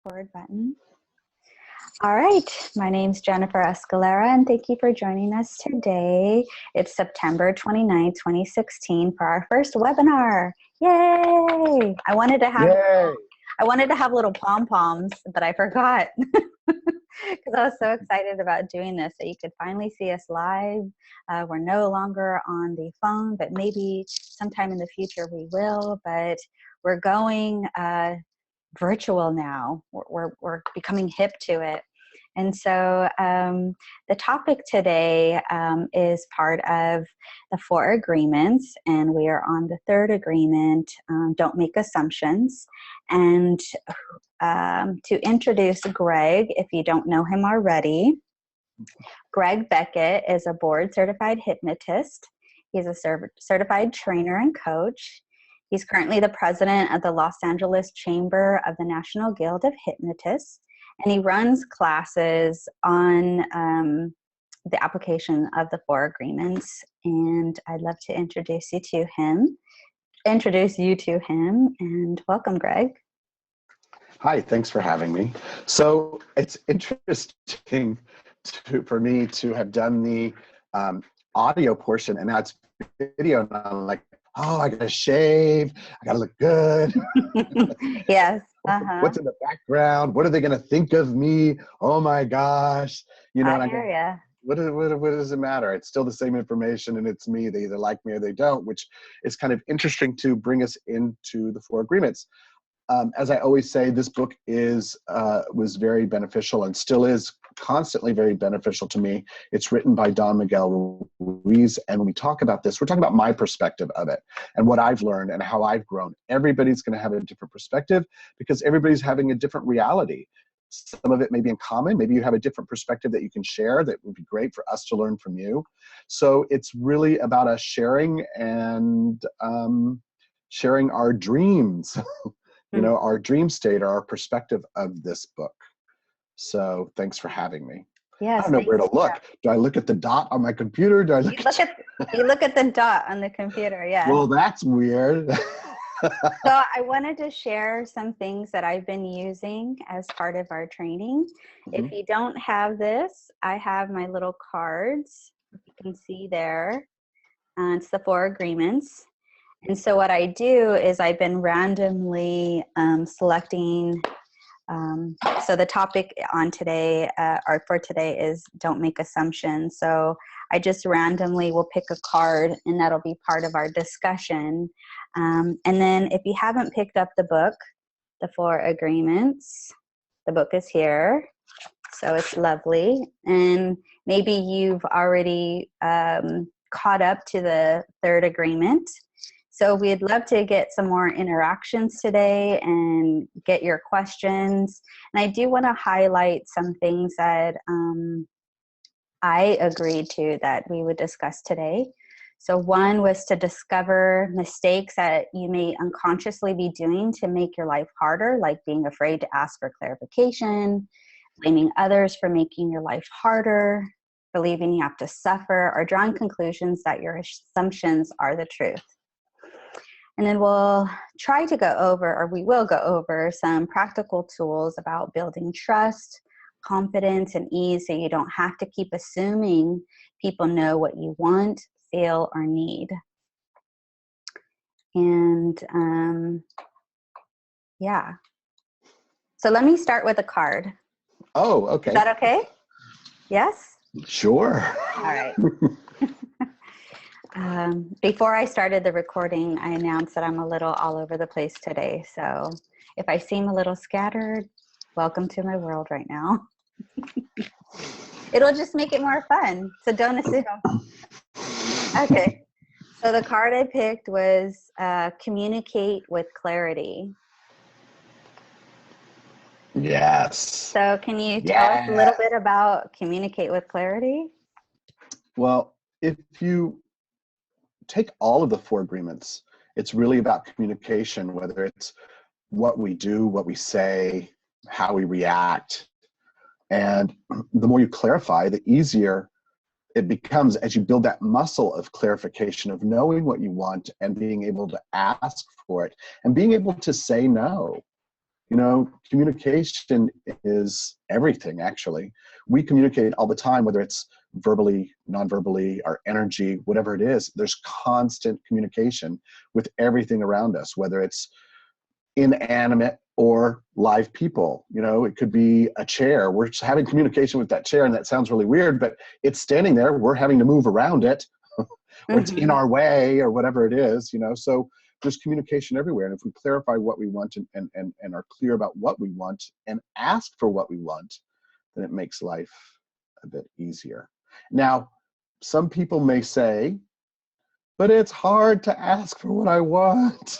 Forward button. All right, my name's Jennifer Escalera, and thank you for joining us today. It's September 29th, 2016 for our first webinar. Yay! I wanted to have little pom-poms, but I forgot because I was so excited about doing this, that you could finally see us live. We're no longer on the phone, but maybe sometime in the future we will, but we're going virtual now. We're becoming hip to it. And so the topic today is part of the 4 agreements, and we are on the 3rd agreement, don't make assumptions. And to introduce Greg, if you don't know him already, Greg Beckett is a board-certified hypnotist. He's a certified trainer and coach. He's currently the president of the Los Angeles Chamber of the National Guild of Hypnotists, and he runs classes on the application of the 4 agreements. And I'd love to introduce you to him, and welcome, Greg. Hi, thanks for having me. So it's interesting for me to have done the audio portion, and now it's video, and I'm like, oh, I gotta shave, I gotta look good. Yes. What's in the background? What are they gonna think of me? Oh my gosh. You know, I hear ya. What does it matter? It's still the same information, and it's me. They either like me or they don't, which is kind of interesting to bring us into the 4 agreements. As I always say, this book was very beneficial and still is constantly very beneficial to me. It's written by Don Miguel Ruiz, and when we talk about this, we're talking about my perspective of it and what I've learned and how I've grown. Everybody's going to have a different perspective because everybody's having a different reality. Some of it may be in common. Maybe you have a different perspective that you can share that would be great for us to learn from you. So it's really about us sharing and sharing our dreams. You know, our dream state or our perspective of this book. So thanks for having me. Yes, I don't know where to look. Do I look at the dot on my computer? Do I look you look at the dot on the computer, yeah. Well, that's weird. So I wanted to share some things that I've been using as part of our training. Mm-hmm. If you don't have this, I have my little cards. You can see there. It's the 4 agreements. And so what I do is I've been randomly selecting, so the topic on today, or for today, is don't make assumptions. So I just randomly will pick a card, and that'll be part of our discussion. And then if you haven't picked up the book, the 4 agreements, the book is here. So it's lovely. And maybe you've already caught up to the 3rd agreement. So we'd love to get some more interactions today and get your questions. And I do want to highlight some things that I agreed to that we would discuss today. So one was to discover mistakes that you may unconsciously be doing to make your life harder, like being afraid to ask for clarification, blaming others for making your life harder, believing you have to suffer, or drawing conclusions that your assumptions are the truth. And then we'll try to go over, or we will go over, some practical tools about building trust, confidence, and ease, so you don't have to keep assuming people know what you want, feel, or need. And yeah. So let me start with a card. Oh, okay. Is that okay? Yes? Sure. All right. Before I started the recording, I announced that I'm a little all over the place today. So if I seem a little scattered, welcome to my world right now. It'll just make it more fun. So don't assume. Okay. So the card I picked was communicate with clarity. Yes. So can you tell us a little bit about communicate with clarity? Well, if you take all of the 4 agreements, it's really about communication, whether it's what we do, what we say, how we react. And the more you clarify, the easier it becomes as you build that muscle of clarification, of knowing what you want and being able to ask for it and being able to say no. You know, communication is everything, actually. We communicate all the time, whether it's verbally, non-verbally, our energy, whatever it is. There's constant communication with everything around us, whether it's inanimate or live people. You know, it could be a chair. We're just having communication with that chair, and that sounds really weird, but it's standing there. We're having to move around it, or it's in our way, or whatever it is, you know. So there's communication everywhere. And if we clarify what we want and are clear about what we want and ask for what we want, then it makes life a bit easier. Now, some people may say, but it's hard to ask for what I want.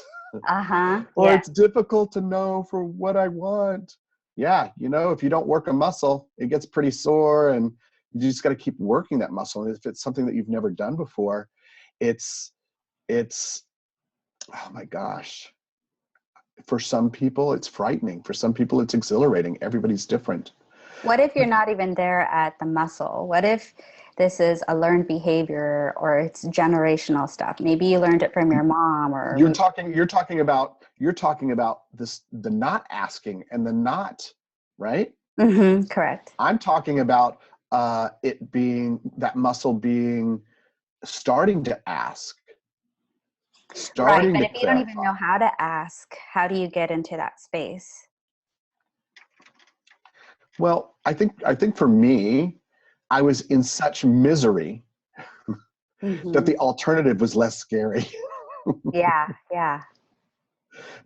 Or it's difficult to know for what I want. Yeah, you know, if you don't work a muscle, it gets pretty sore, and you just got to keep working that muscle. And if it's something that you've never done before, it's oh my gosh. For some people, it's frightening. For some people, it's exhilarating. Everybody's different. What if you're not even there at the muscle? What if this is a learned behavior, or it's generational stuff? Maybe you learned it from your mom, or you're talking about this, the not asking and the not, right? Correct. I'm talking about it being that muscle being starting to ask. Right, but if you don't even know how to ask, how do you get into that space? Well, I think for me, I was in such misery that the alternative was less scary. Yeah.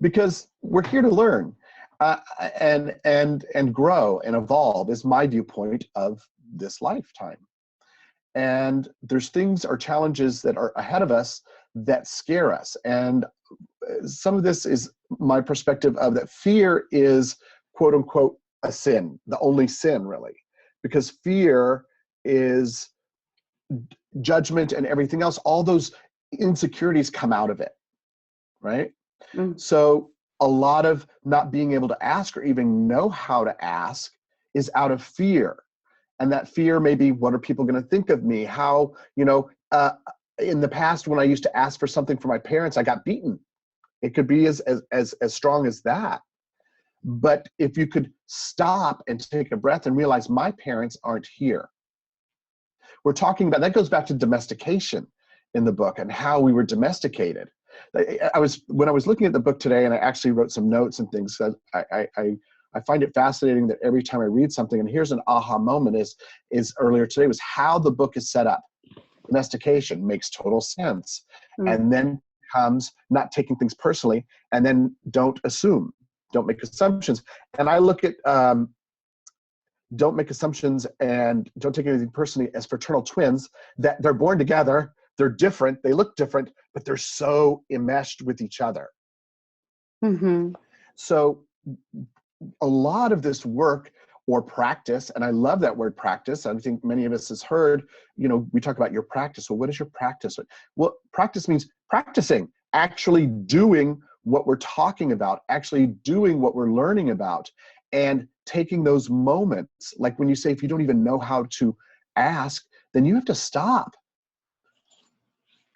Because we're here to learn and grow and evolve, is my viewpoint of this lifetime. And there's things or challenges that are ahead of us that scare us. And some of this is my perspective of that fear is, quote unquote, a sin, the only sin, really, because fear is judgment and everything else. All those insecurities come out of it, right? So a lot of not being able to ask or even know how to ask is out of fear. And that fear may be, what are people going to think of me? How, you know, in the past, when I used to ask for something for my parents, I got beaten. It could be as strong as that. But if you could stop and take a breath and realize my parents aren't here. We're talking about, that goes back to domestication in the book and how we were domesticated. When I was looking at the book today, and I actually wrote some notes and things, I find it fascinating that every time I read something, and here's an aha moment, is earlier today, was how the book is set up. Domestication makes total sense. And then comes not taking things personally, and then don't assume, don't make assumptions. And I look at don't make assumptions and don't take anything personally as fraternal twins, that they're born together, they're different, they look different, but they're so enmeshed with each other. So a lot of this work or practice, and I love that word practice. I think many of us has heard, you know, we talk about your practice. Well, what is your practice? Well, practice means practicing, actually doing what we're talking about, actually doing what we're learning about, and taking those moments. Like when you say, if you don't even know how to ask, then you have to stop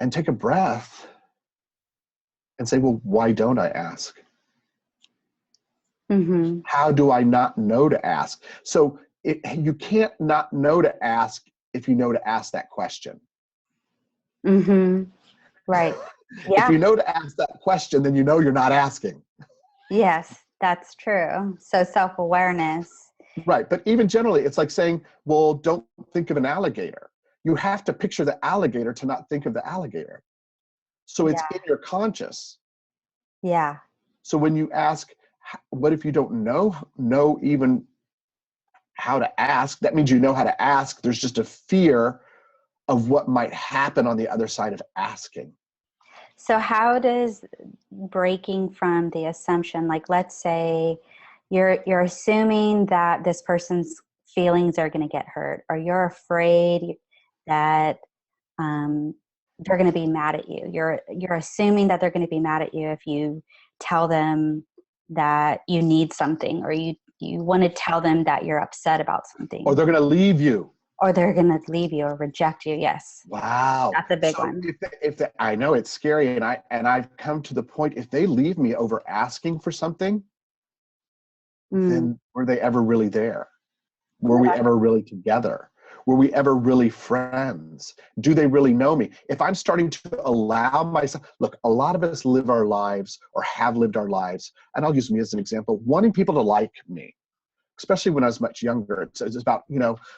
and take a breath and say, well, why don't I ask? How do I not know to ask? So you can't not know to ask if you know to ask that question. Right. Yeah. If you know to ask that question, then you know you're not asking. Yes, that's true. So self-awareness. Right. But even generally, it's like saying, well, don't think of an alligator. You have to picture the alligator to not think of the alligator. So it's in your conscious. Yeah. So when you ask, what if you don't know even how to ask? That means you know how to ask. There's just a fear of what might happen on the other side of asking. So how does breaking from the assumption, like let's say you're assuming that this person's feelings are going to get hurt, or you're afraid that they're going to be mad at you. You're assuming that they're going to be mad at you if you tell them that you need something, or you want to tell them that you're upset about something. Or they're going to leave you. Or they're going to leave you or reject you. Yes. Wow. That's a big one. I know it's scary, and I've come to the point, if they leave me over asking for something, then were they ever really there? Were we Yeah. ever really together? Were we ever really friends? Do they really know me? If I'm starting to allow myself, look, a lot of us live our lives or have lived our lives, and I'll use me as an example, wanting people to like me, especially when I was much younger. It's about,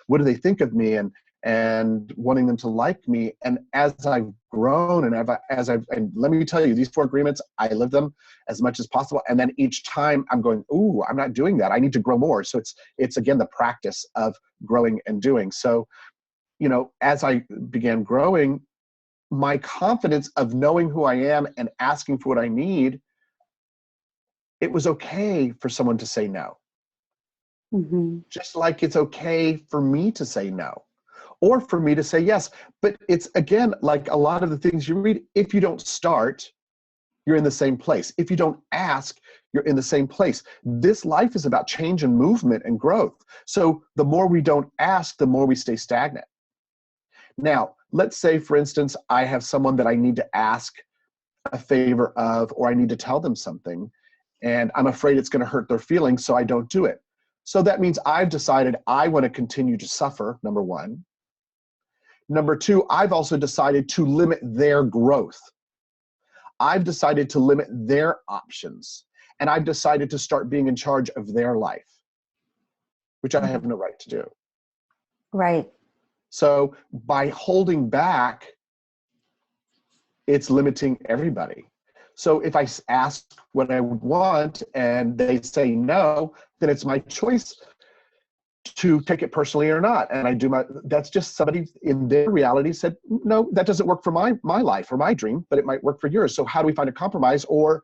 what do they think of me, and wanting them to like me. And as I've grown and let me tell you, these 4 agreements, I live them as much as possible. And then each time I'm going, ooh, I'm not doing that. I need to grow more. So it's again, the practice of growing and doing. So, as I began growing, my confidence of knowing who I am and asking for what I need, it was okay for someone to say no. Just like it's okay for me to say no, or for me to say yes. But it's, again, like a lot of the things you read, if you don't start, you're in the same place. If you don't ask, you're in the same place. This life is about change and movement and growth. So the more we don't ask, the more we stay stagnant. Now, let's say, for instance, I have someone that I need to ask a favor of, or I need to tell them something, and I'm afraid it's going to hurt their feelings, so I don't do it. So that means I've decided I want to continue to suffer, number one. Number two, I've also decided to limit their growth. I've decided to limit their options. And I've decided to start being in charge of their life, which I have no right to do. Right. So by holding back, it's limiting everybody. So if I ask what I want and they say no, then it's my choice to take it personally or not. And I do that's just somebody in their reality said, no, that doesn't work for my life or my dream, but it might work for yours. So how do we find a compromise? Or,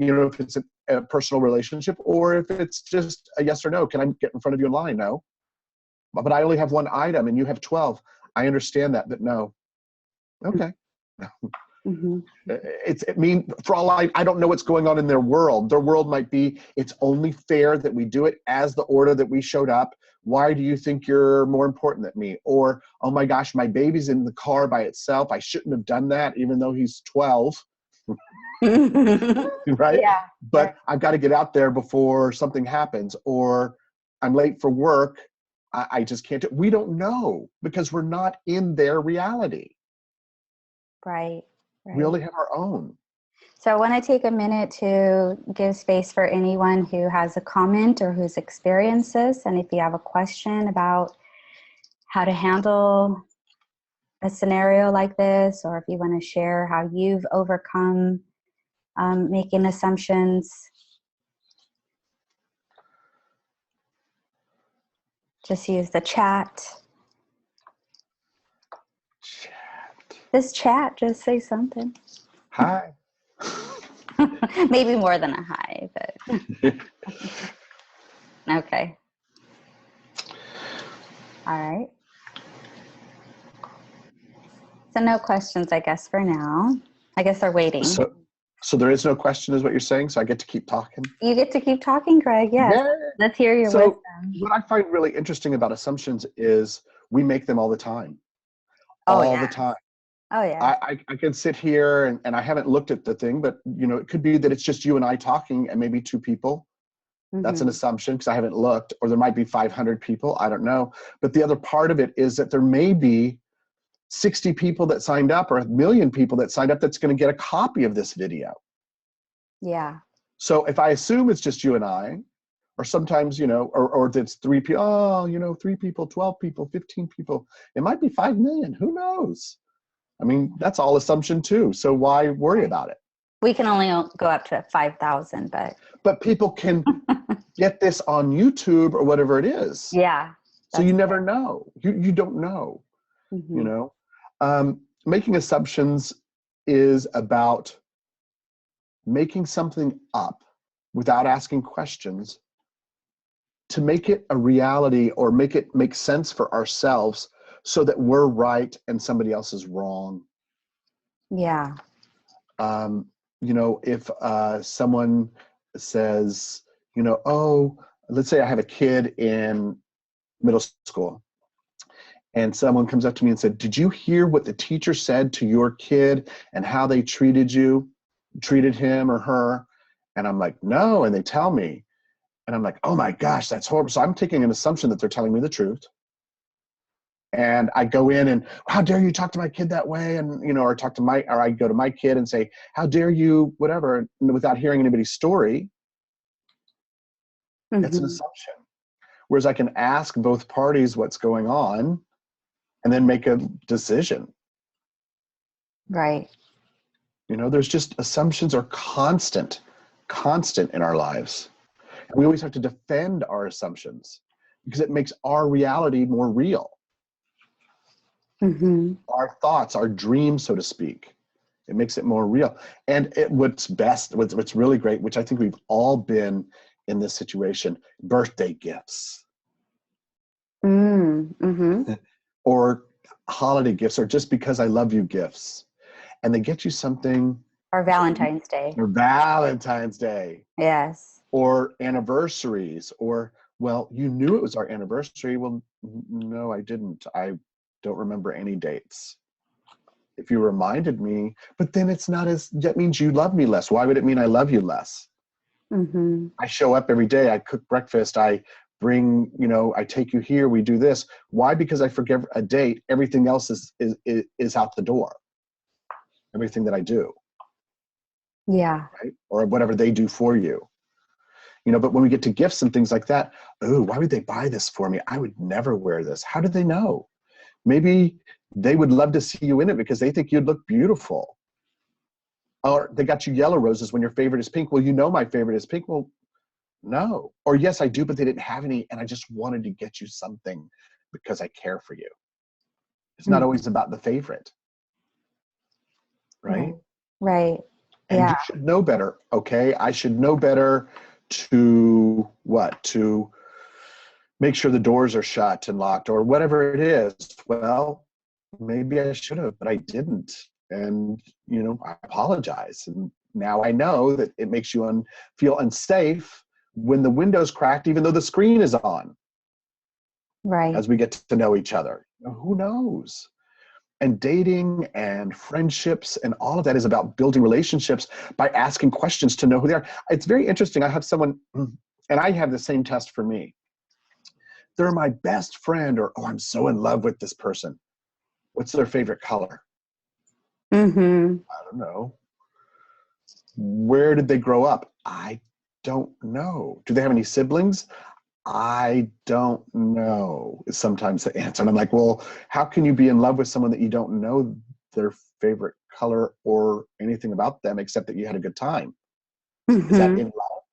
if it's a personal relationship, or if it's just a yes or no, can I get in front of you in line? No. But I only have 1 item and you have 12. I understand that, but no. Okay. For all I don't know what's going on in their world. Their world might be, it's only fair that we do it as the order that we showed up. Why do you think you're more important than me? Or, oh my gosh, my baby's in the car by itself. I shouldn't have done that, even though he's 12. Right? Yeah. But right. I've got to get out there before something happens, or I'm late for work. I just can't do it. We don't know because we're not in their reality. Right. We only have our own. So I want to take a minute to give space for anyone who has a comment or who's experienced this. And if you have a question about how to handle a scenario like this, or if you want to share how you've overcome making assumptions, just use the chat. This chat, just say something. Hi. Maybe more than a hi, but okay. All right. So no questions, I guess, for now. I guess they're waiting. So there is no question, is what you're saying? So I get to keep talking? You get to keep talking, Greg. Yes. Yeah. Let's hear your wisdom. What I find really interesting about assumptions is we make them all the time. All the time. Oh, yeah. I can sit here and I haven't looked at the thing, but it could be that it's just you and I talking and maybe 2 people. That's an assumption because I haven't looked, or there might be 500 people. I don't know. But the other part of it is that there may be 60 people that signed up, or 1 million people that signed up that's going to get a copy of this video. Yeah. So if I assume it's just you and I, or sometimes, or if it's 3 people, 3 people, 12 people, 15 people, it might be 5 million. Who knows? I mean, that's all assumption too. So why worry about it? We can only go up to 5,000, but people can get this on YouTube or whatever it is. Yeah. So you never know. You don't know. Making assumptions is about making something up without asking questions to make it a reality, or make it make sense for ourselves, so that we're right and somebody else is wrong. Yeah. If someone says, oh, let's say I have a kid in middle school, and someone comes up to me and said, did you hear what the teacher said to your kid and how they treated him or her? And I'm like, no. And they tell me. And I'm like, oh my gosh, that's horrible. So I'm taking an assumption that they're telling me the truth. And I go in and, how dare you talk to my kid that way? And, or I go to my kid and say, how dare you, whatever, and without hearing anybody's story. It's an assumption. Whereas I can ask both parties what's going on and then make a decision. Right. There's just, assumptions are constant in our lives. And we always have to defend our assumptions because it makes our reality more real. Our thoughts, our dreams, so to speak. It makes it more real. And what's really great, which I think we've all been in this situation, birthday gifts. Or holiday gifts, or just because I love you gifts. And they get you something. Or Valentine's Day. Or Valentine's Day. Yes. Or anniversaries. Or, well, you knew it was our anniversary. Well, no, I didn't. I don't remember any dates. If you reminded me, but then that means you love me less. Why would it mean I love you less? I show up every day. I cook breakfast. I bring, I take you here. We do this. Why? Because I forget a date. Everything else is out the door. Everything that I do. Yeah. Right? Or whatever they do for you. But when we get to gifts and things like that, oh, why would they buy this for me? I would never wear this. How did they know? Maybe they would love to see you in it because they think you'd look beautiful. Or they got you yellow roses when your favorite is pink. Well, my favorite is pink. Well, no. Or yes, I do, but they didn't have any, and I just wanted to get you something because I care for you. It's not always about the favorite. Right? Right. And you should know better, okay? I should know better to what? To make sure the doors are shut and locked or whatever it is. Well, maybe I should have, but I didn't. And, I apologize. And now I know that it makes you feel unsafe when the window's cracked, even though the screen is on. Right. As we get to know each other. Who knows? And dating and friendships and all of that is about building relationships by asking questions to know who they are. It's very interesting. I have someone, and I have the same test for me. They're my best friend, or, oh, I'm so in love with this person. What's their favorite color? I don't know. Where did they grow up? I don't know. Do they have any siblings? I don't know, is sometimes the answer. And I'm like, well, how can you be in love with someone that you don't know their favorite color or anything about them except that you had a good time? Is that in love?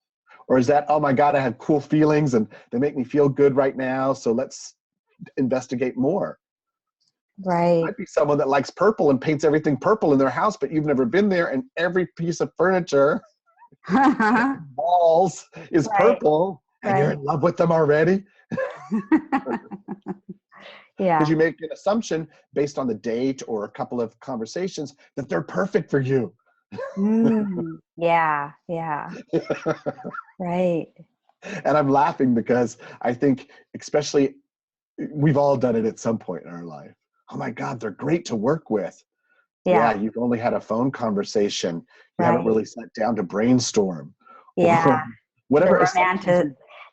Or is that, oh my God, I had cool feelings and they make me feel good right now, so let's investigate more. Right. Might be someone that likes purple and paints everything purple in their house, but you've never been there, and every piece of furniture, walls is purple, and you're in love with them already. Yeah. Because you make an assumption based on the date or a couple of conversations that they're perfect for you. Yeah. Right. And I'm laughing because I think, especially, we've all done it at some point in our life. Oh my God, they're great to work with. Yeah, you've only had a phone conversation. You haven't really sat down to brainstorm. Yeah. Whatever.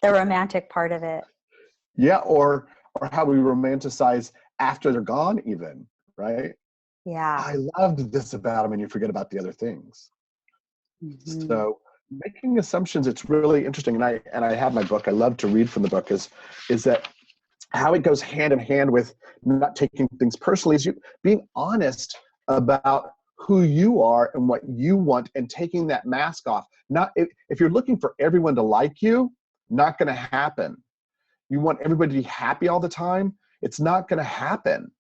The romantic part of it. Yeah, or how we romanticize after they're gone even, right? Yeah. I loved this about them, and you forget about the other things. So making assumptions, it's really interesting. And I have my book. I love to read from the book is that how it goes hand in hand with not taking things personally is you being honest about who you are and what you want and taking that mask off. Not if you're looking for everyone to like you, not going to happen. You want everybody to be happy all the time, it's not going to happen.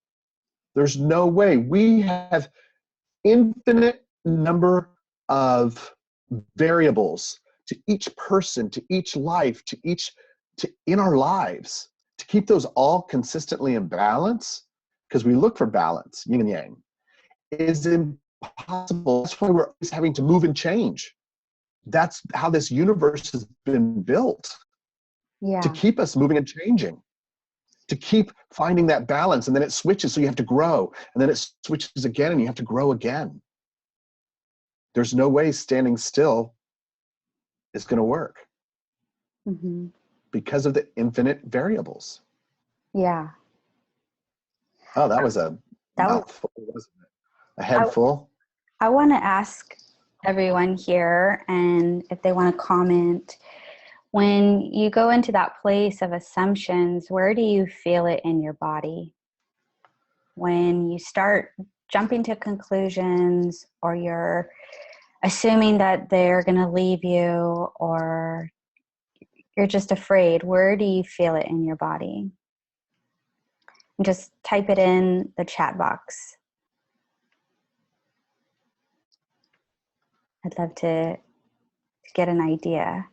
There's no way. We have infinite number of variables to each person, to each life, to in our lives. To keep those all consistently in balance, because we look for balance, yin and yang, is impossible. That's why we're always having to move and change. That's how this universe has been built. Yeah. To keep us moving and changing, to keep finding that balance, and then it switches, so you have to grow, and then it switches again, and you have to grow again. There's no way standing still is going to work. Mm-hmm. because of the infinite variables. Yeah. Oh, that was a That was, mouthful, wasn't it? A head full? I want to ask everyone here, and if they want to comment, when you go into that place of assumptions, where do you feel it in your body? When you start jumping to conclusions, or you're assuming that they're going to leave you, or you're just afraid, where do you feel it in your body? And just type it in the chat box. I'd love to get an idea.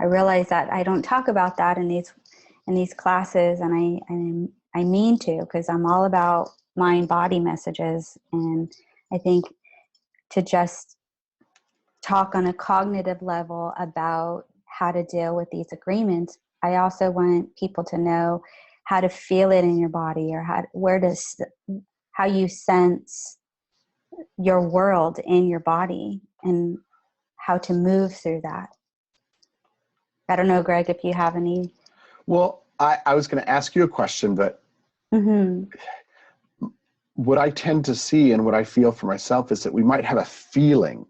I realize that I don't talk about that in these classes, and I mean to, because I'm all about mind body messages, and I think to just talk on a cognitive level about how to deal with these agreements, I also want people to know how to feel it in your body, or how you sense your world in your body, and how to move through that. I don't know, Greg, if you have any. Well, I was going to ask you a question, but what I tend to see and what I feel for myself is that we might have a feeling,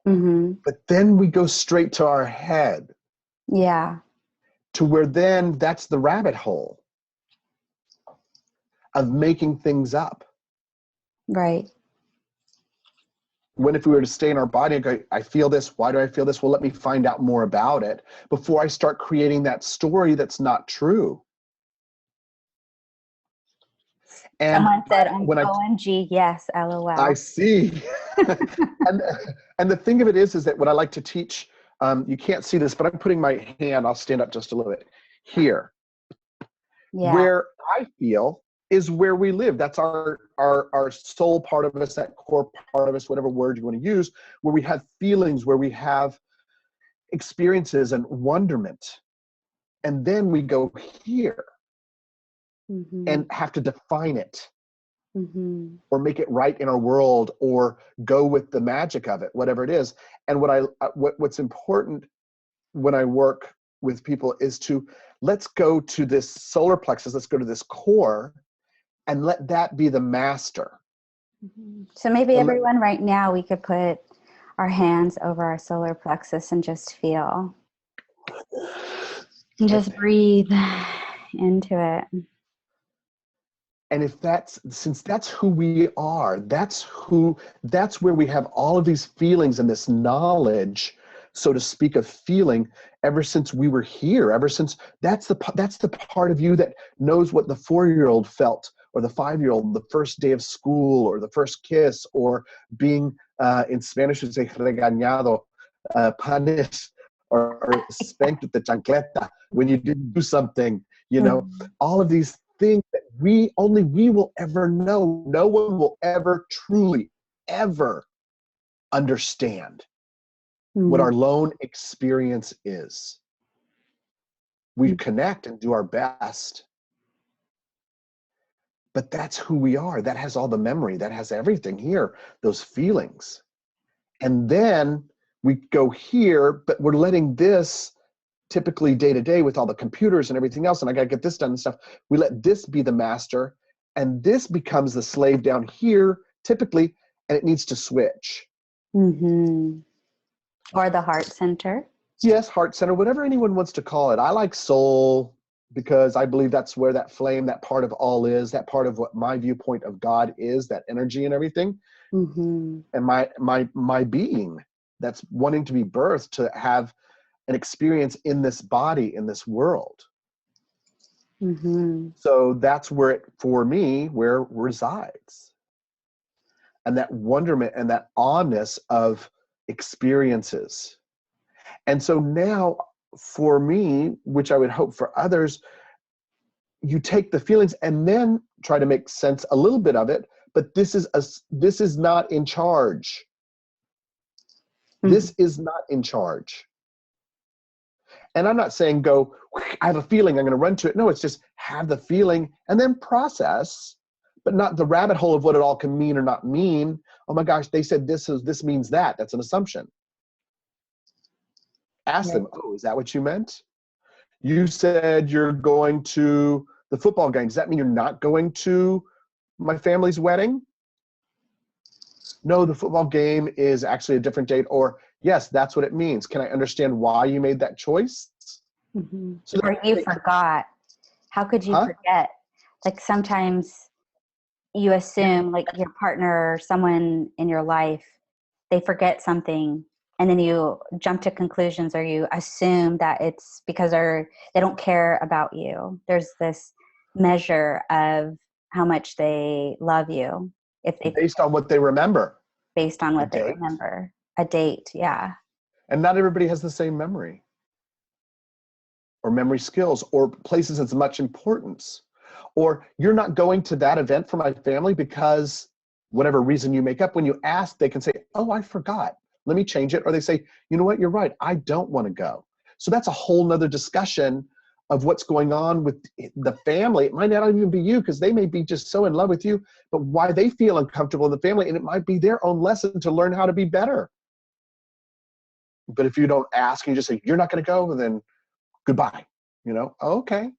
but then we go straight to our head. Yeah. To where then that's the rabbit hole of making things up. Right. When if we were to stay in our body and go, I feel this, why do I feel this? Well, let me find out more about it before I start creating that story that's not true. And someone said, OMG, yes, LOL. I see. and the thing of it is that what I like to teach, you can't see this, but I'm putting my hand, I'll stand up just a little bit, here. Yeah. Where I feel is where we live. That's our soul part of us, that core part of us, whatever word you want to use, where we have feelings, where we have experiences and wonderment. And then we go here and have to define it or make it right in our world, or go with the magic of it, whatever it is. And what's important when I work with people is to, let's go to this solar plexus, let's go to this core, and let that be the master. So maybe everyone right now, we could put our hands over our solar plexus and just feel. And just breathe into it. And since that's who we are, that's where we have all of these feelings and this knowledge, so to speak, of feeling ever since we were here, ever since that's the part of you that knows what the 4-year-old felt, or the 5-year-old, the first day of school, or the first kiss, or being, in Spanish we say regañado, punished, or spanked with the chancleta when you didn't do something, all of these things that only we will ever know. No one will ever truly, ever understand what our lone experience is. We connect and do our best, but that's who we are. That has all the memory, that has everything here, those feelings. And then we go here, but we're letting this, typically day to day with all the computers and everything else, and I got to get this done and stuff, we let this be the master, and this becomes the slave down here, typically, and it needs to switch. Or the heart center. Yes, heart center, whatever anyone wants to call it. I like soul, because I believe that's where that flame, that part of all is, that part of what my viewpoint of God is, that energy and everything. And my being that's wanting to be birthed, to have an experience in this body, in this world. So that's where it, for me, where it resides. And that wonderment and that awness of experiences. And so now, for me, which I would hope for others, you take the feelings and then try to make sense a little bit of it, but this is not in charge. This is not in charge. And I'm not saying I have a feeling, I'm going to run to it. No, it's just have the feeling and then process, but not the rabbit hole of what it all can mean or not mean. Oh my gosh, they said this means that. That's an assumption. Ask them, oh, is that what you meant? You said you're going to the football game. Does that mean you're not going to my family's wedding? No, the football game is actually a different date. Or yes, that's what it means. Can I understand why you made that choice? Mm-hmm. So or you forgot. How could you forget? Like sometimes you assume like your partner or someone in your life, they forget something and then you jump to conclusions or you assume that it's because they don't care about you. There's this measure of how much they love you. Based on what they remember. Based on what they remember. A date, yeah. And not everybody has the same memory or memory skills or places as much importance. Or you're not going to that event for my family because whatever reason you make up. When you ask, they can say, oh, I forgot. Let me change it. Or they say, you know what, you're right. I don't want to go. So that's a whole nother discussion of what's going on with the family. It might not even be you because they may be just so in love with you, but why they feel uncomfortable in the family, and it might be their own lesson to learn how to be better. But if you don't ask and you just say, you're not going to go, then goodbye. You know, okay.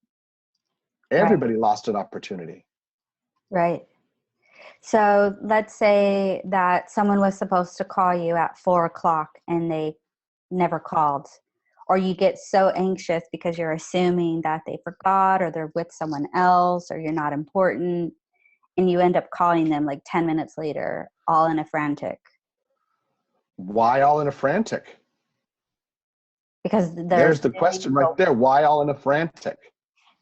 Everybody lost an opportunity. Right. So let's say that someone was supposed to call you at 4:00 and they never called. Or you get so anxious because you're assuming that they forgot or they're with someone else or you're not important. And you end up calling them like 10 minutes later, all in a frantic. Why all in a frantic? Because there's the question right there. Why all in a frantic?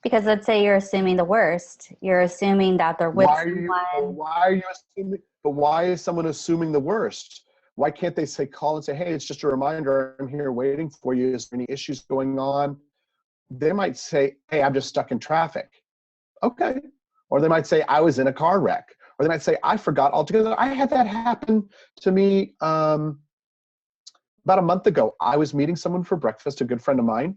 Because let's say you're assuming the worst. You're assuming that they're with someone. Why are you assuming? But why is someone assuming the worst? Why can't they call and say, hey, it's just a reminder. I'm here waiting for you. Is there any issues going on? They might say, hey, I'm just stuck in traffic. Okay. Or they might say, I was in a car wreck. Or they might say, I forgot altogether. I had that happen to me about a month ago. I was meeting someone for breakfast, a good friend of mine,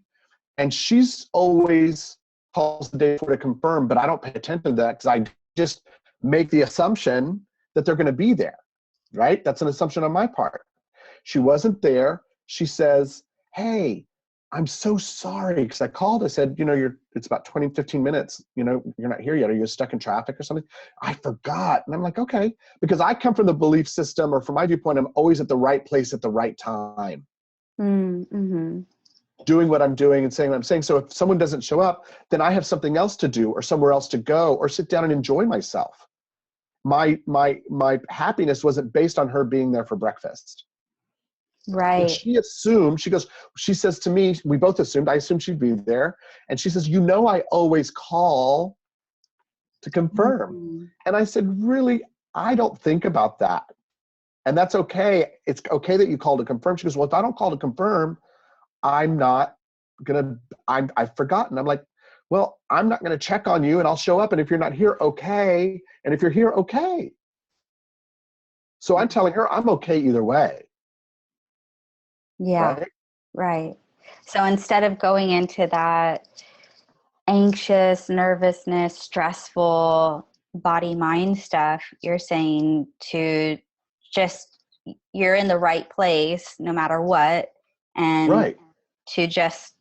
and she's always calls the day before to confirm, but I don't pay attention to that because I just make the assumption that they're going to be there, right? That's an assumption on my part. She wasn't there. She says, hey, I'm so sorry because I called. I said, you know, it's about 15 minutes. You know, you're not here yet. Are you stuck in traffic or something? I forgot. And I'm like, okay, because I come from the belief system, or from my viewpoint, I'm always at the right place at the right time. Mm-hmm. Doing what I'm doing and saying what I'm saying. So if someone doesn't show up, then I have something else to do or somewhere else to go or sit down and enjoy myself. My happiness wasn't based on her being there for breakfast. Right. And she assumed, she says to me, we both assumed, I assumed she'd be there. And she says, you know, I always call to confirm. Mm-hmm. And I said, really, I don't think about that. And that's okay. It's okay that you call to confirm. She goes, well, if I don't call to confirm, I've forgotten. I'm like, well, I'm not going to check on you and I'll show up. And if you're not here, okay. And if you're here, okay. So I'm telling her I'm okay either way. Yeah. Right. So instead of going into that anxious, nervousness, stressful body, mind stuff, you're saying to just, you're in the right place no matter what. And to just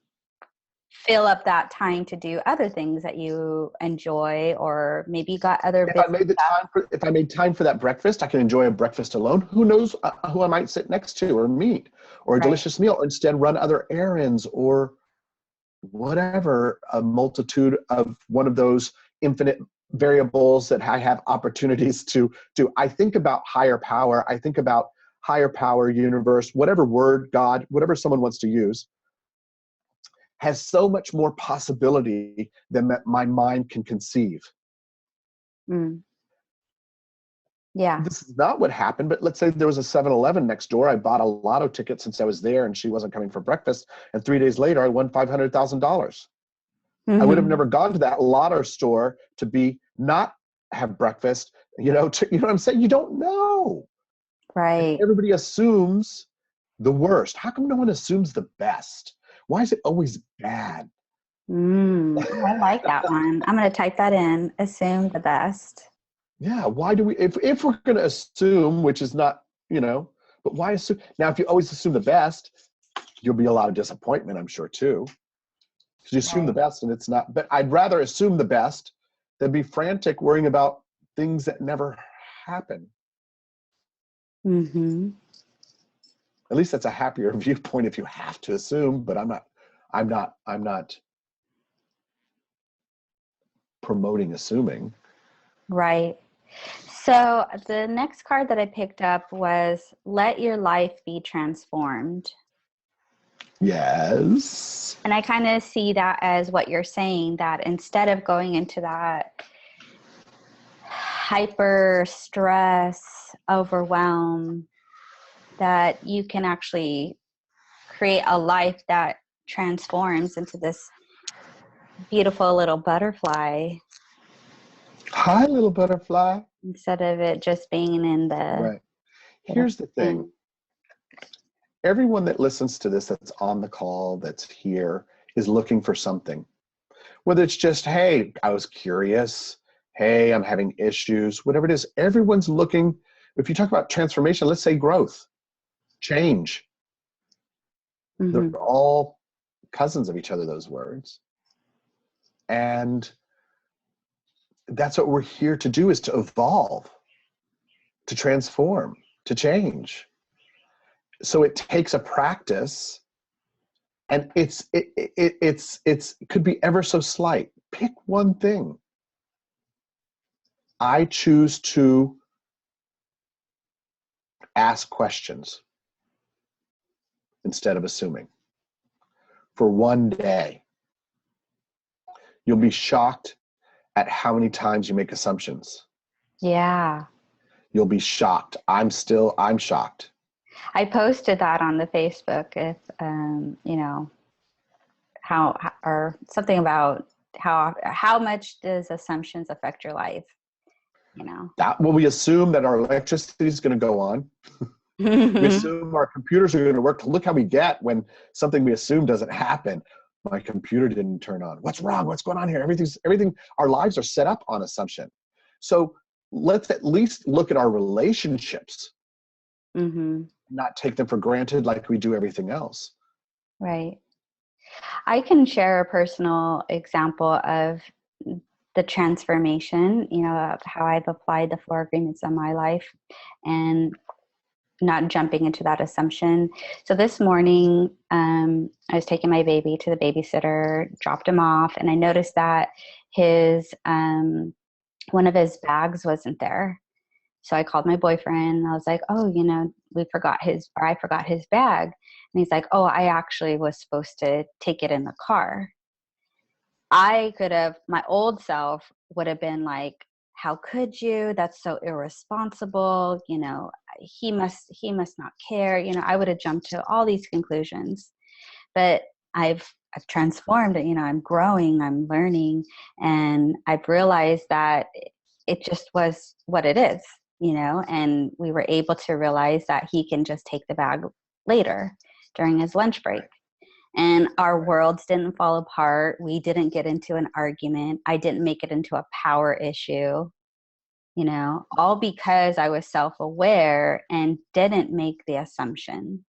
fill up that time to do other things that you enjoy, or maybe you got other if I made time for that breakfast, I can enjoy a breakfast alone. Who knows who I might sit next to or meet, or a delicious meal, or instead run other errands or whatever, a multitude of one of those infinite variables that I have opportunities to do. I think about higher power. I think about higher power, universe, whatever word, God, whatever someone wants to use, has so much more possibility than that my mind can conceive. Mm. Yeah. This is not what happened, but let's say there was a 7-Eleven next door. I bought a lotto ticket since I was there and she wasn't coming for breakfast. And 3 days later, I won $500,000. Mm-hmm. I would have never gone to that lotto store to not have breakfast, you know what I'm saying? You don't know. Right. And everybody assumes the worst. How come no one assumes the best? Why is it always bad? I like that one. I'm going to type that in. Assume the best. Yeah, why do we, if we're going to assume, which is not, but why assume? Now, if you always assume the best, you'll be a lot of disappointment, I'm sure, too. Because you assume the Right. best and it's not, but I'd rather assume the best than be frantic worrying about things that never happen. Mm-hmm. At least that's a happier viewpoint if you have to assume, but I'm not promoting assuming. Right. So the next card that I picked up was let your life be transformed. Yes. And I kind of see that as what you're saying, that instead of going into that hyper stress, overwhelm, that you can actually create a life that transforms into this beautiful little butterfly Hi, little butterfly. instead of it just being in the Right. Here's the thing. Everyone that listens to this, that's on the call, that's here, is looking for something. Whether it's just, hey, I was curious. Hey, I'm having issues. Whatever it is, everyone's looking. If you talk about transformation, let's say growth, change. They're Mm-hmm. all cousins of each other, those words. And that's what we're here to do, is to evolve, to transform, to change. So it takes a practice, and it could be ever so slight. Pick one thing. I choose to ask questions instead of assuming. For one day, you'll be shocked at how many times you make assumptions. Yeah. You'll be shocked. I'm shocked. I posted that on the Facebook, if, or something about how much does assumptions affect your life, That when we assume that our electricity is going to go on, we assume our computers are going to work. Look how we get when something we assume doesn't happen. My computer didn't turn on. What's wrong? What's going on here? Everything. Our lives are set up on assumption. So let's at least look at our relationships, Mm-hmm. not take them for granted like we do everything else. Right. I can share a personal example of the transformation, of how I've applied the 4 agreements on my life and not jumping into that assumption. So this morning, I was taking my baby to the babysitter, dropped him off, and I noticed that his one of his bags wasn't there. So I called my boyfriend and I was like, oh, I forgot his bag. And he's like, oh, I actually was supposed to take it in the car. My old self would have been like, how could you? That's so irresponsible. He must not care. I would have jumped to all these conclusions, but I've transformed it. I'm growing, I'm learning, and I've realized that it just was what it is, and we were able to realize that he can just take the bag later during his lunch break. And our worlds didn't fall apart. We didn't get into an argument. I didn't make it into a power issue, all because I was self-aware and didn't make the assumption.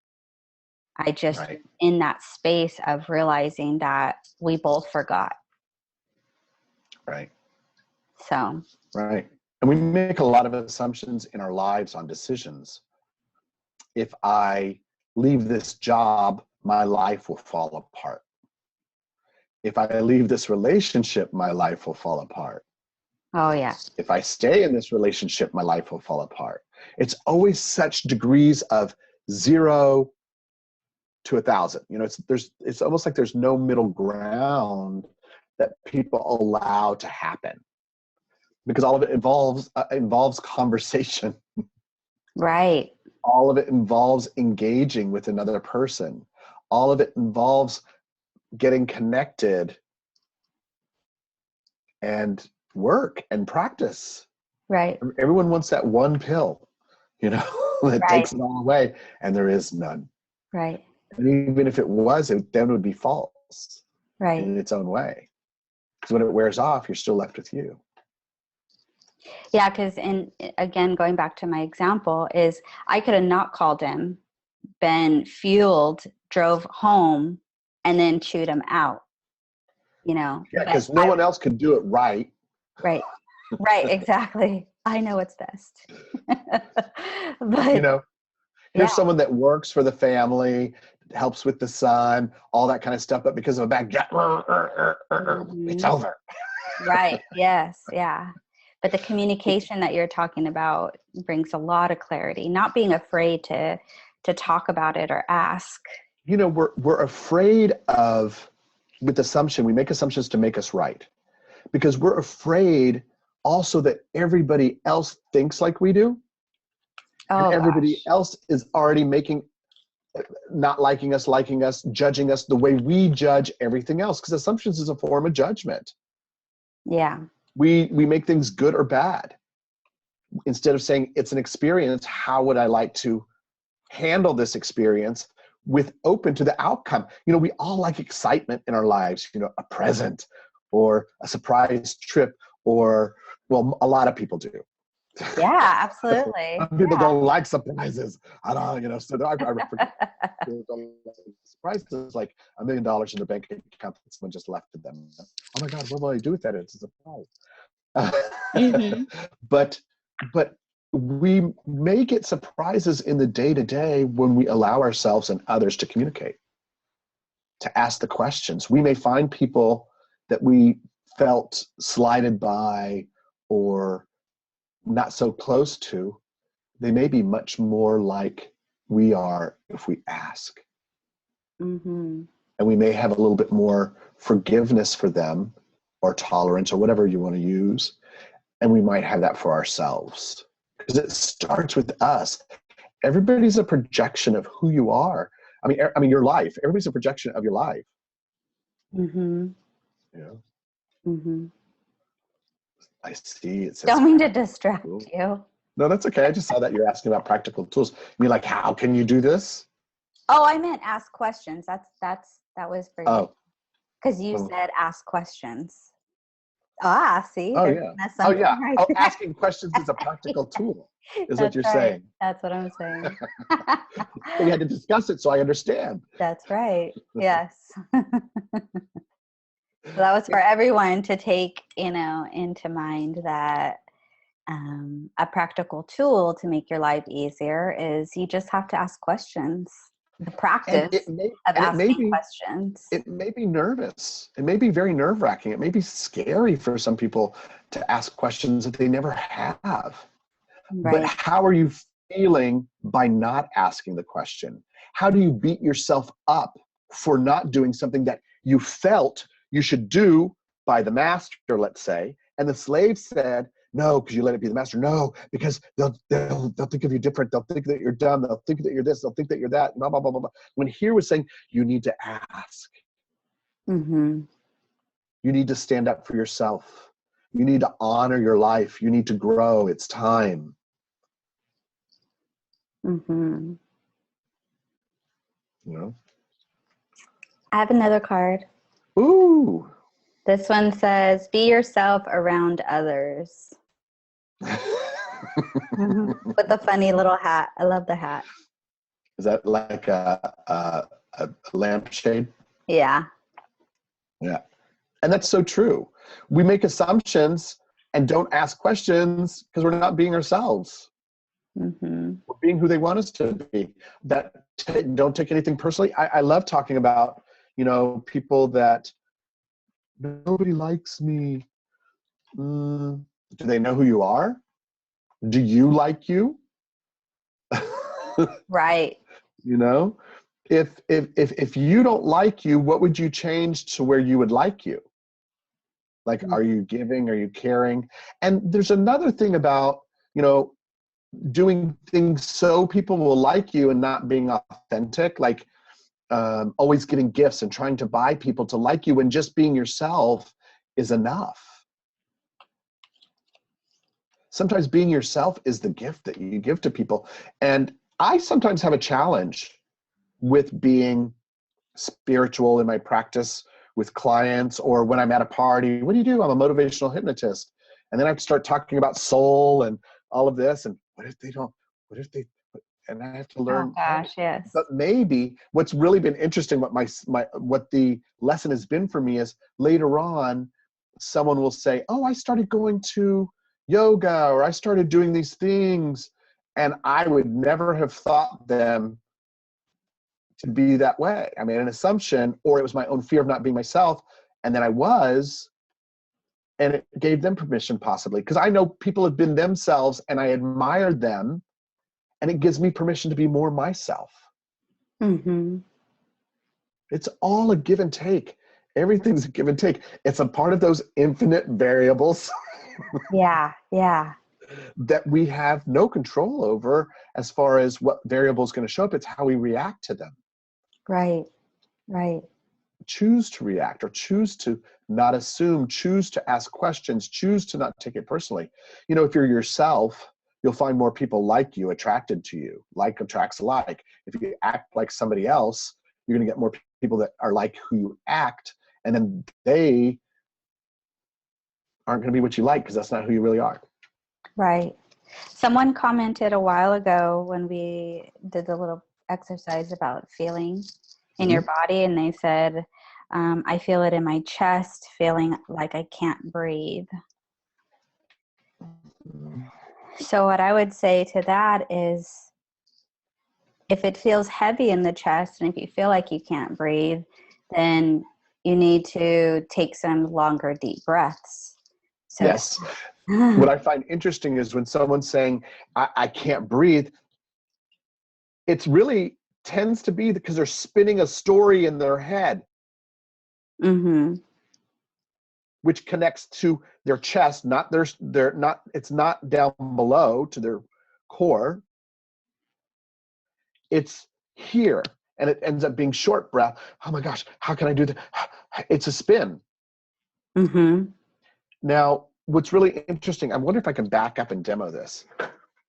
I just, Right. in that space of realizing that we both forgot. Right. So. Right. And we make a lot of assumptions in our lives on decisions. If I leave this job, my life will fall apart. If I leave this relationship, my life will fall apart. Oh, yeah. If I stay in this relationship, my life will fall apart. It's always such degrees of 0 to 1,000. It's almost like there's no middle ground that people allow to happen, because all of it involves conversation. Right. All of it involves engaging with another person. All of it involves getting connected and work and practice. Right. Everyone wants that one pill, that Right. takes it all away, and there is none. Right. And even if it was, then it would be false Right. in its own way. Because when it wears off, you're still left with you. Yeah, because again, going back to my example, is I could have not called him, been fueled, drove home, and then chewed him out, Yeah, but because no one else could do it right. right, right, exactly. I know what's best. You But know, yeah, here's someone that works for the family, helps with the son, all that kind of stuff, but because of a bad gut, it's mhm. over. Right, yes, yeah. But the communication that you're talking about brings a lot of clarity, not being afraid to talk about it or ask. We're afraid of, with assumption, we make assumptions to make us right, because we're afraid also that everybody else thinks like we do, and Oh everybody gosh. else is already not liking us, judging us the way we judge everything else, because assumptions is a form of judgment. Yeah. We make things good or bad. Instead of saying it's an experience, how would I like to handle this experience with open to the outcome? We all like excitement in our lives, a present or a surprise trip, or, well, a lot of people do. Yeah, absolutely. Some people don't like surprises. I don't, so I forget. Surprises like $1 million in their bank account that someone just left to them. Oh my God, what will I do with that? It's a surprise. Hmm. but but we may get surprises in the day-to-day when we allow ourselves and others to communicate, to ask the questions. We may find people that we felt slighted by or not so close to. They may be much more like we are if we ask. Hmm. And we may have a little bit more forgiveness for them, or tolerance, or whatever you want to use. And we might have that for ourselves, because it starts with us. Everybody's a projection of who you are. I mean, your life. Everybody's a projection of your life. Hmm. Yeah. Hmm. I see. It says Don't mean to cool. distract you. No, that's okay. I just saw that you're asking about practical tools. You mean like, how can you do this? Oh, I meant ask questions. That was for you. Oh, Because you oh, said ask questions. Ah, see, oh there's yeah. an Oh assumption yeah. right Oh, there. asking questions is a practical tool, is what That's you're right. saying. That's what I'm saying. We had to discuss it so I understand. That's right. Yes. So that was for everyone to take, into mind that a practical tool to make your life easier is you just have to ask questions. The And practice of it may asking be questions. it may be nervous. It may be very nerve-wracking. It may be scary for some people to ask questions that they never have. But Right. how are you feeling by not asking the question? How do you beat yourself up for not doing something that you felt you should do by the master, let's say, and the slave said, no, because you let it be the master. No, because they'll think of you different. They'll think that you're dumb. They'll think that you're this. They'll think that you're that. Blah, blah, blah, blah, blah. When here was saying, you need to ask. Mm-hmm. You need to stand up for yourself. You need to honor your life. You need to grow. It's time. Mm-hmm. You know? I have another card. Ooh. This one says, be yourself around others. With a funny little hat. I love the hat. Is that like a lampshade? Yeah. Yeah. And that's so true. We make assumptions and don't ask questions because we're not being ourselves. Mm-hmm. We're being who they want us to be. Don't take anything personally. I love talking about, people that nobody likes me. Do they know who you are? Do you like you? Right. If you don't like you, what would you change to where you would like you? Like, are you giving? Are you caring? And there's another thing about, doing things so people will like you and not being authentic, like always giving gifts and trying to buy people to like you when just being yourself is enough. Sometimes being yourself is the gift that you give to people. And I sometimes have a challenge with being spiritual in my practice with clients, or when I'm at a party. What do you do? I'm a motivational hypnotist. And then I start talking about soul and all of this. And what if they don't, what if they, and I have to learn. Oh gosh, yes. But maybe what's really been interesting, what the lesson has been for me is later on, someone will say, oh, I started going to yoga, or I started doing these things. And I would never have thought them to be that way. I made an assumption, or it was my own fear of not being myself. And then I was, and it gave them permission possibly. Because I know people have been themselves and I admired them, and it gives me permission to be more myself. Mm-hmm. It's all a give and take. Everything's a give and take. It's a part of those infinite variables. Yeah, yeah. That we have no control over as far as what variable is going to show up. It's how we react to them. Right, right. Choose to react, or choose to not assume, choose to ask questions, choose to not take it personally. You know, if you're yourself, you'll find more people like you, attracted to you. Like attracts like. If you act like somebody else, you're going to get more people that are like who you act, and then they aren't going to be what you like, because that's not who you really are. Right. Someone commented a while ago when we did the little exercise about feeling in your body, and they said, I feel it in my chest, feeling like I can't breathe. So what I would say to that is, if it feels heavy in the chest and if you feel like you can't breathe, then you need to take some longer, deep breaths. So yes. What I find interesting is when someone's saying, I can't breathe, it's really tends to be because they're spinning a story in their head, mm-hmm. which connects to their chest, not it's not down below to their core. It's here, and it ends up being short breath. Oh my gosh, how can I do that? It's a spin. Mm-hmm. Now, what's really interesting, I wonder if I can back up and demo this.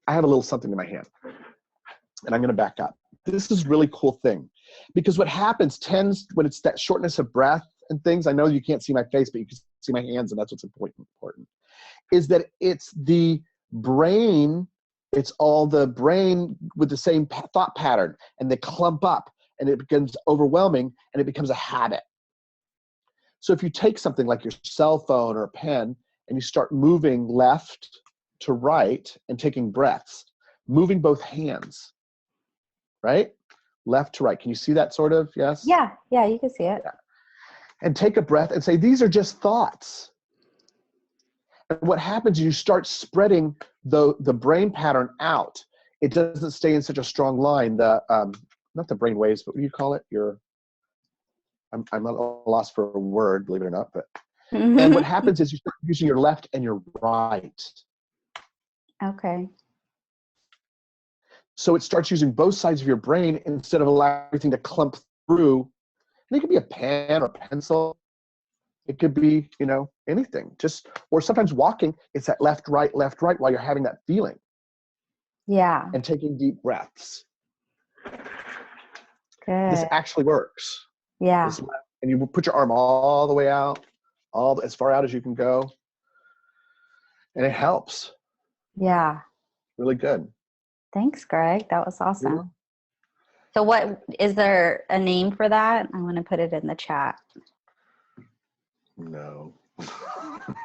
I have a little something in my hand, and I'm going to back up. This is a really cool thing, because what happens tends, when it's that shortness of breath and things, I know you can't see my face, but you can see my hands, and that's what's important, is that it's the brain, it's all the brain with the same thought pattern, and they clump up, and it becomes overwhelming, and it becomes a habit. So if you take something like your cell phone or a pen, and you start moving left to right and taking breaths, moving both hands, right? Left to right. Can you see that sort of? Yes? Yeah, you can see it. Yeah. And take a breath and say, these are just thoughts. And what happens is you start spreading the brain pattern out. It doesn't stay in such a strong line. Not the brain waves, but what do you call it? I'm at a loss for a word, believe it or not. But and what happens is you start using your left and your right. Okay. So it starts using both sides of your brain instead of allowing everything to clump through. And it could be a pen or pencil. It could be, anything. Or sometimes walking, it's that left, right, while you're having that feeling. Yeah. And taking deep breaths. Good. This actually works. Yeah. And you put your arm all the way out, as far out as you can go. And it helps. Yeah. Really good. Thanks, Greg. That was awesome. Yeah. So what, is there a name for that? I want to put it in the chat. No.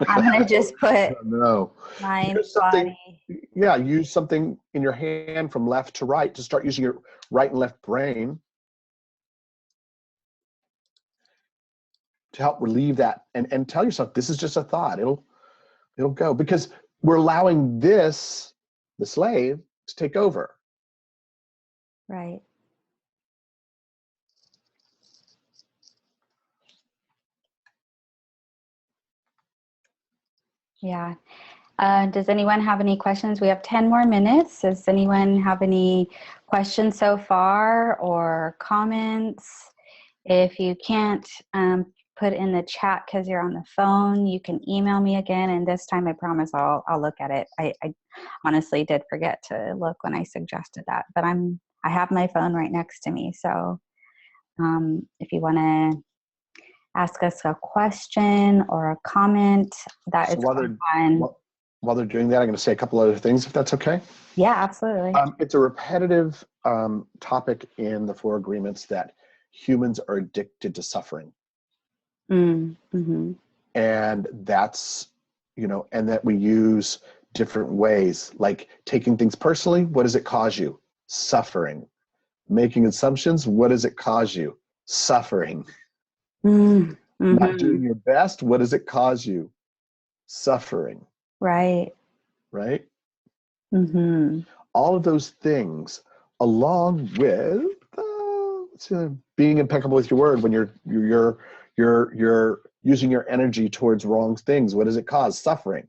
I'm going to just put no. mind, body. Yeah, use something in your hand from left to right to start using your right and left brain to help relieve that, and tell yourself this is just a thought. It'll go, because we're allowing the slave, to take over. Right. Yeah. Does anyone have any questions? We have 10 more minutes. Does anyone have any questions so far or comments? If you can't put in the chat because you're on the phone, you can email me again. And this time I promise I'll look at it. I honestly did forget to look when I suggested that, but I have my phone right next to me. So if you want to ask us a question or a comment, that is fine. while they're doing that, I'm going to say a couple other things, if that's okay. Yeah, absolutely. It's a repetitive topic in the Four Agreements that humans are addicted to suffering. Mm-hmm. And that's, and that we use different ways, like taking things personally. What does it cause you? Suffering. Making assumptions. What does it cause you? Suffering. Mm-hmm. Not doing your best. What does it cause you? Suffering. Right. Right? Mm-hmm. All of those things, along with being impeccable with your word when you're using your energy towards wrong things. What does it cause? Suffering.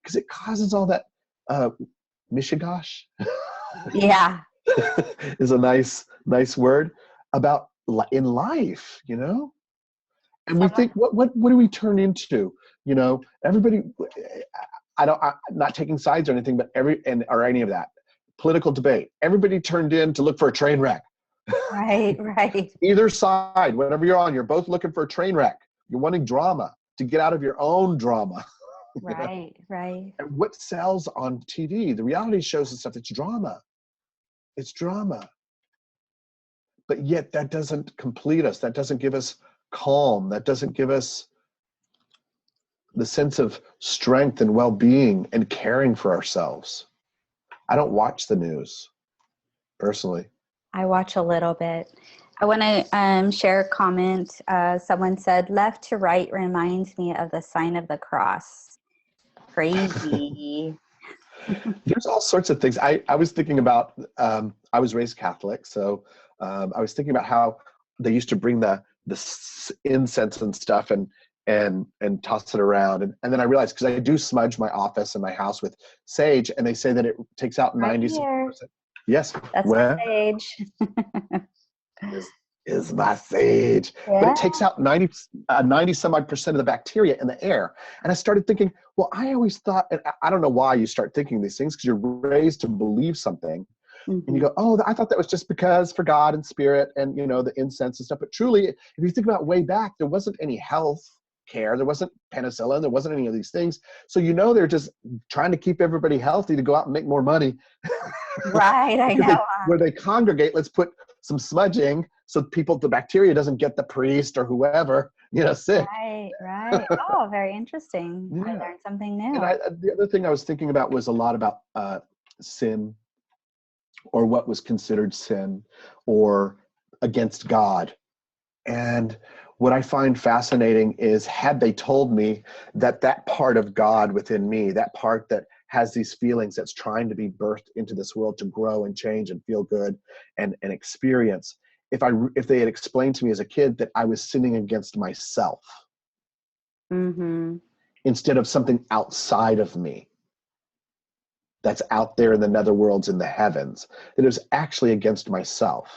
Because it causes all that mishigosh. Yeah. Is a nice word about in life, and we think, what do we turn into? Everybody, I'm not taking sides or anything, but or any of that political debate, everybody turned in to look for a train wreck. Right. Either side, whatever you're on, you're both looking for a train wreck. You're wanting drama to get out of your own drama. Right. And what sells on TV, the reality shows and stuff, it's drama. It's drama. But yet that doesn't complete us. That doesn't give us calm. That doesn't give us the sense of strength and well-being and caring for ourselves. I don't watch the news, personally. I watch a little bit. I want to share a comment. Someone said, left to right reminds me of the sign of the cross. Crazy. There's all sorts of things. I was thinking about, I was raised Catholic, so I was thinking about how they used to bring the incense and stuff and toss it around. And then I realized, because I do smudge my office and my house with sage, and they say that it takes out 90%. Yes. That's my sage. is my sage. Yeah. But it takes out 90 some odd % of the bacteria in the air. And I started thinking, well, I always thought, and I don't know why you start thinking these things, because you're raised to believe something. Mm-hmm. And you go, oh, I thought that was just because for God and spirit and, the incense and stuff. But truly, if you think about way back, there wasn't any health care. There wasn't penicillin. There wasn't any of these things. So, they're just trying to keep everybody healthy to go out and make more money. Right, I know. Where they congregate, let's put some smudging so the bacteria doesn't get the priest or whoever, sick. Right. Oh, very interesting. Yeah. I learned something new. And the other thing I was thinking about was a lot about sin, or what was considered sin, or against God. And what I find fascinating is, had they told me that part of God within me, that part that has these feelings, that's trying to be birthed into this world to grow and change and feel good and experience, if they had explained to me as a kid that I was sinning against myself, mm-hmm. instead of something outside of me that's out there in the netherworlds, in the heavens, that it was actually against myself,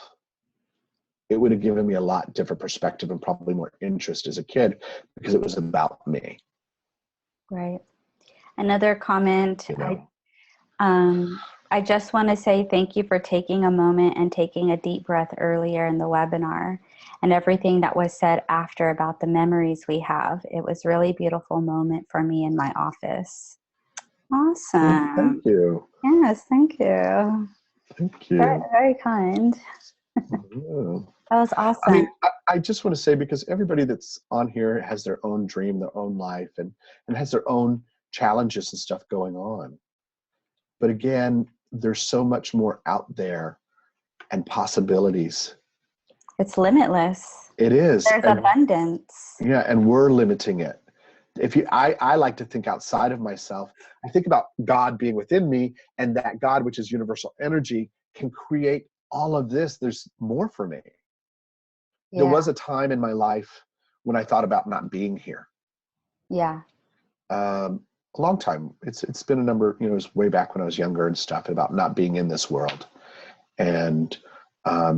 it would have given me a lot different perspective and probably more interest as a kid, because it was about me. Right. Another comment, I just want to say thank you for taking a moment and taking a deep breath earlier in the webinar, and everything that was said after about the memories we have. It was really beautiful moment for me in my office. Awesome. Thank you. Yes, thank you. Thank you. Very, very kind. That was awesome. I mean, I just want to say, because everybody that's on here has their own dream, their own life, and has their own challenges and stuff going on. But again, there's so much more out there and possibilities. It's limitless. It is. There's abundance. Yeah, and we're limiting it. I like to think outside of myself. I think about God being within me, and that God, which is universal energy, can create all of this. There's more for me. Yeah. There was a time in my life when I thought about not being here. Yeah. A long time. It's been a number, it was way back when I was younger and stuff, about not being in this world. And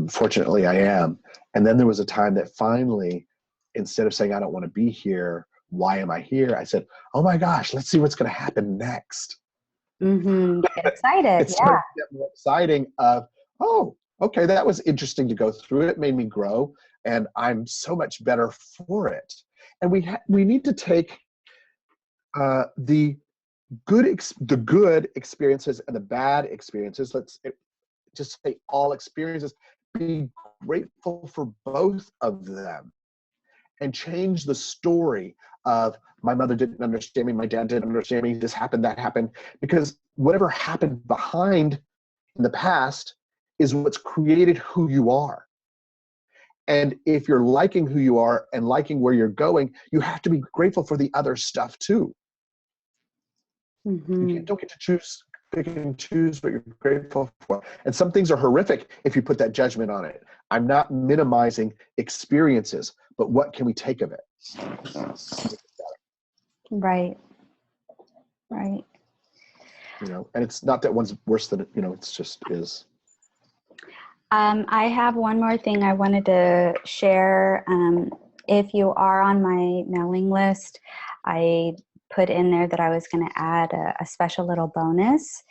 fortunately I am. And then there was a time that finally, instead of saying I don't want to be here, why am I here? I said, oh my gosh, let's see what's going to happen next. Mm-hmm. Get excited. It started to get more exciting of, oh, okay, that was interesting to go through. It made me grow, and I'm so much better for it. And we need to take the the good experiences and the bad experiences, just say all experiences, be grateful for both of them, and change the story of my mother didn't understand me, my dad didn't understand me, this happened, that happened, because whatever happened behind in the past is what's created who you are. And if you're liking who you are and liking where you're going, you have to be grateful for the other stuff too. Mm-hmm. Don't get to choose, pick and choose what you're grateful for. And some things are horrific if you put that judgment on it. I'm not minimizing experiences, but what can we take of it? Right. Right. You know, and it's not that one's worse than, you know, it's just is. I have one more thing I wanted to share. If you are on my mailing list, I put in there that I was going to add a special little bonus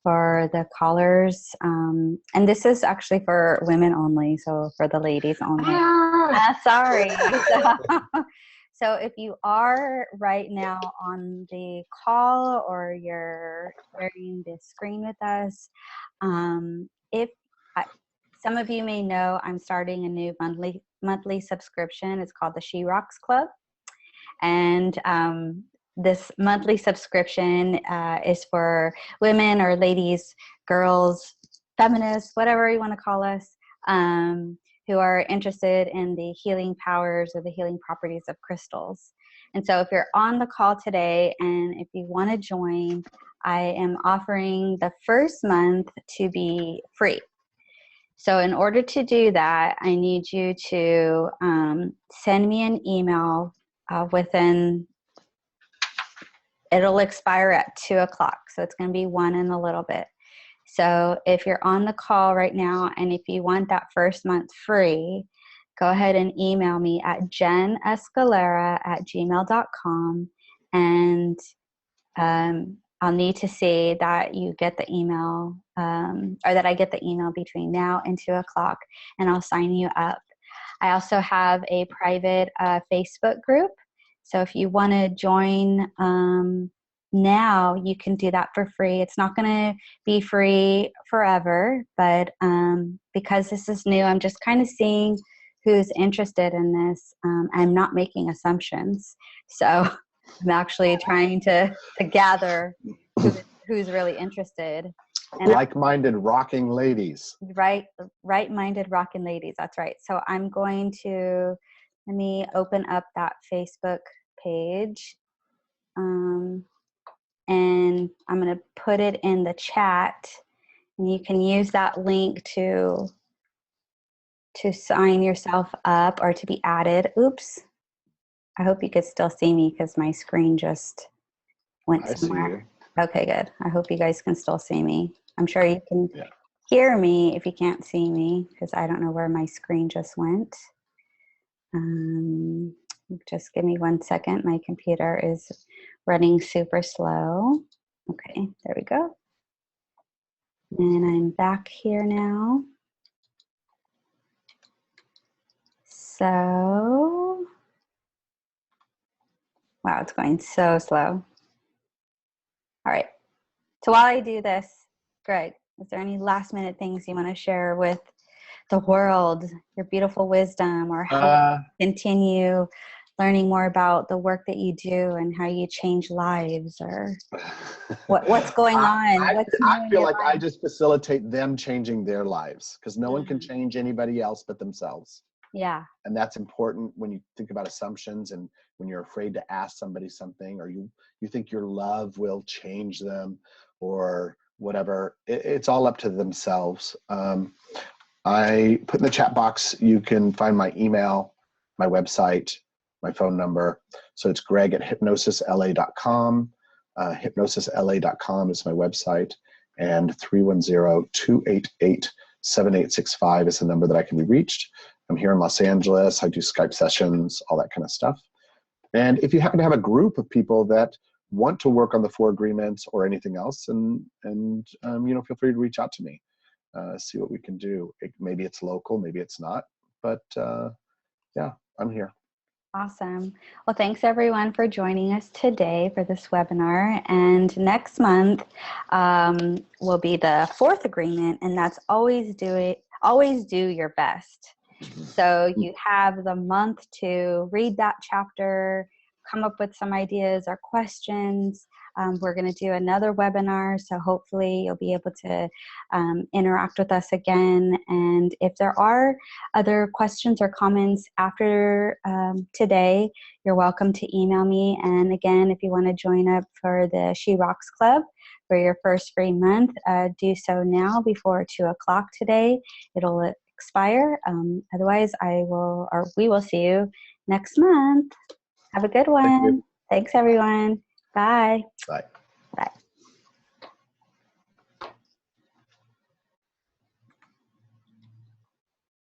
for the callers. And this is actually for women only, so for the ladies only. Sorry. So if you are right now on the call or you're sharing the screen with us, some of you may know I'm starting a new monthly subscription. It's called the She Rocks Club. And this monthly subscription is for women or ladies, girls, feminists, whatever you want to call us, who are interested in the healing powers or the healing properties of crystals. And so if you're on the call today and if you want to join, I am offering the first month to be free. So in order to do that, I need you to send me an email it'll expire at 2 o'clock. So it's going to be 1 in a little bit. So if you're on the call right now and if you want that first month free, go ahead and email me at jenescalera@gmail.com. And I'll need to see that you get the email or that I get the email between now and 2 o'clock, and I'll sign you up. I also have a private Facebook group. So if you want to join now, you can do that for free. It's not going to be free forever, but because this is new, I'm just kind of seeing who's interested in this. I'm not making assumptions. So I'm actually trying to gather who's really interested. And like-minded rocking ladies. Right-minded rocking ladies. That's right. So I'm going to, let me open up that Facebook page. And I'm going to put it in the chat. And you can use that link to sign yourself up or to be added. Oops. I hope you could still see me because my screen just went somewhere. I see you. Okay, good. I hope you guys can still see me. I'm sure you can hear me if you can't see me because I don't know where my screen just went. Just give me 1 second. My computer is running super slow. Okay, there we go. And I'm back here now. So, wow, it's going so slow. All right. So while I do this, Greg, is there any last minute things you want to share with the world, your beautiful wisdom, or how you continue learning more about the work that you do and how you change lives, or what's going on? I feel like I just facilitate them changing their lives because no one can change anybody else but themselves. Yeah. And that's important when you think about assumptions and when you're afraid to ask somebody something, or you think your love will change them or whatever. It's all up to themselves. I put in the chat box, you can find my email, my website, my phone number. So it's greg@hypnosisla.com. Hypnosisla.com is my website, and 310-288-7865 is the number that I can be reached. I'm here in Los Angeles. I do Skype sessions, all that kind of stuff. And if you happen to have a group of people that want to work on the 4 agreements or anything else, and feel free to reach out to me. See what we can do. Maybe it's local, maybe it's not, but yeah, I'm here. Awesome. Well, thanks everyone for joining us today for this webinar. And next month will be the fourth agreement, and that's always do your best. So you have the month to read that chapter, come up with some ideas or questions. We're going to do another webinar, so hopefully you'll be able to interact with us again. And if there are other questions or comments after today, you're welcome to email me. And again, if you want to join up for the She Rocks Club for your first free month, do so now before 2 o'clock today. It'll expire. Otherwise, we will see you next month. Have a good one. Thanks, everyone. Bye. Bye.